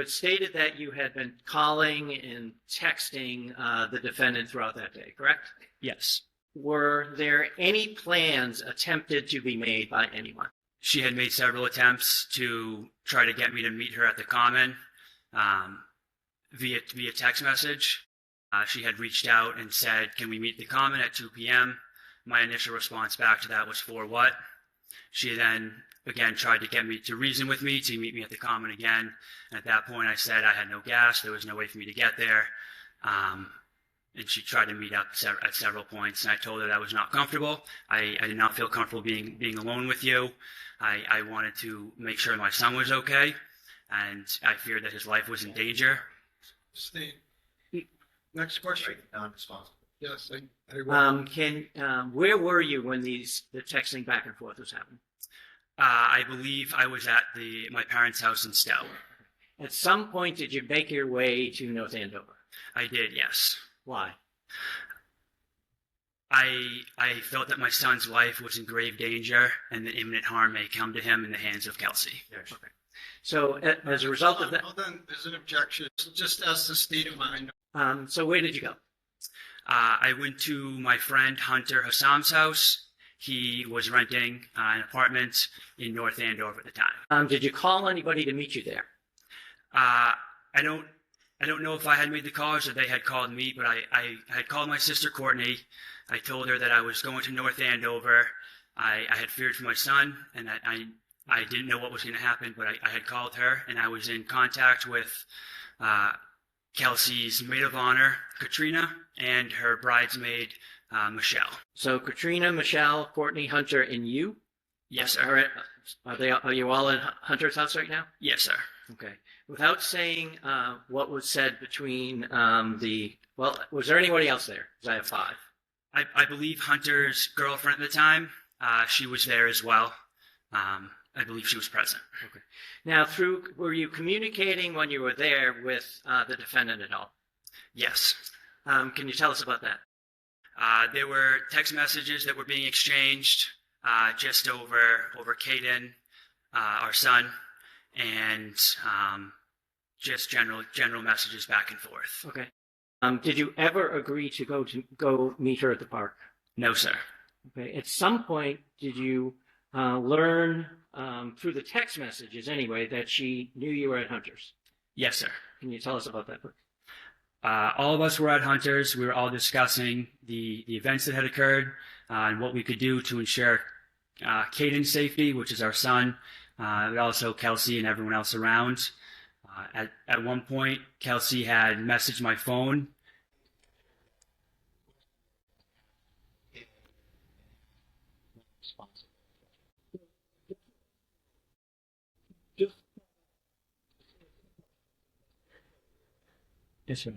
had stated that you had been calling and texting the defendant throughout that day, correct? Yes. Were there any plans attempted to be made by anyone? She had made several attempts to try to get me to meet her at the Common via text message. She had reached out and said, "Can we meet at the Common at 2 p.m.?" My initial response back to that was, "For what?" She then again tried to get me to reason with me to meet me at the Common again. And at that point, I said I had no gas. There was no way for me to get there. And she tried to meet up at several points. And I told her that I was not comfortable. I did not feel comfortable being alone with you. I wanted to make sure my son was okay. And I feared that his life was in danger. Steve. Next question. Non-responsible. Yes. Where were you when the texting back and forth was happening? I believe I was at my parents' house in Stowe. At some point, did you make your way to North Andover? I did, yes. Why? I felt that my son's life was in grave danger and that imminent harm may come to him in the hands of Kelsey. Yes. Okay. So as a result of that... Well, then there's an objection. Just as the state of mind. So where did you go? I went to my friend Hunter Hassam's house. He was renting an apartment in North Andover at the time. Did you call anybody to meet you there? I don't know if I had made the calls or they had called me, but I had called my sister Courtney. I told her that I was going to North Andover. I had feared for my son, and that I didn't know what was going to happen, but I had called her, and I was in contact with Kelsey's maid of honor, Katrina, and her bridesmaid, Michelle. So Katrina, Michelle, Courtney, Hunter, and you? Yes, sir. Are you all in Hunter's house right now? Yes, sir. Okay. Without saying what was said between was there anybody else there? Because I have 5. I believe Hunter's girlfriend at the time, she was there as well. I believe she was present. Okay. Now, were you communicating when you were there with the defendant at all? Yes. Can you tell us about that? There were text messages that were being exchanged just over Caden, our son, and just general messages back and forth. Okay. Did you ever agree to go meet her at the park? No, sir. Okay. At some point, did you learn through the text messages anyway that she knew you were at Hunter's? Yes, sir. Can you tell us about that, please? All of us were at Hunter's. We were all discussing the events that had occurred and what we could do to ensure Caden's safety, which is our son, but also Kelsey and everyone else around. At one point, Kelsey had messaged my phone. Yes, sir.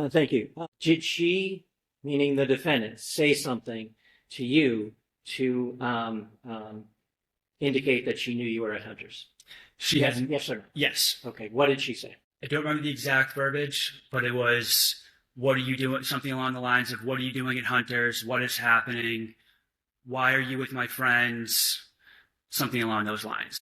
Thank you. Did she, meaning the defendant, say something to you to indicate that she knew you were at Hunter's? She yes, had. Yes, sir. Yes. Okay. What did she say? I don't remember the exact verbiage, but it was, "What are you doing?" Something along the lines of, "What are you doing at Hunter's? What is happening? Why are you with my friends?" Something along those lines.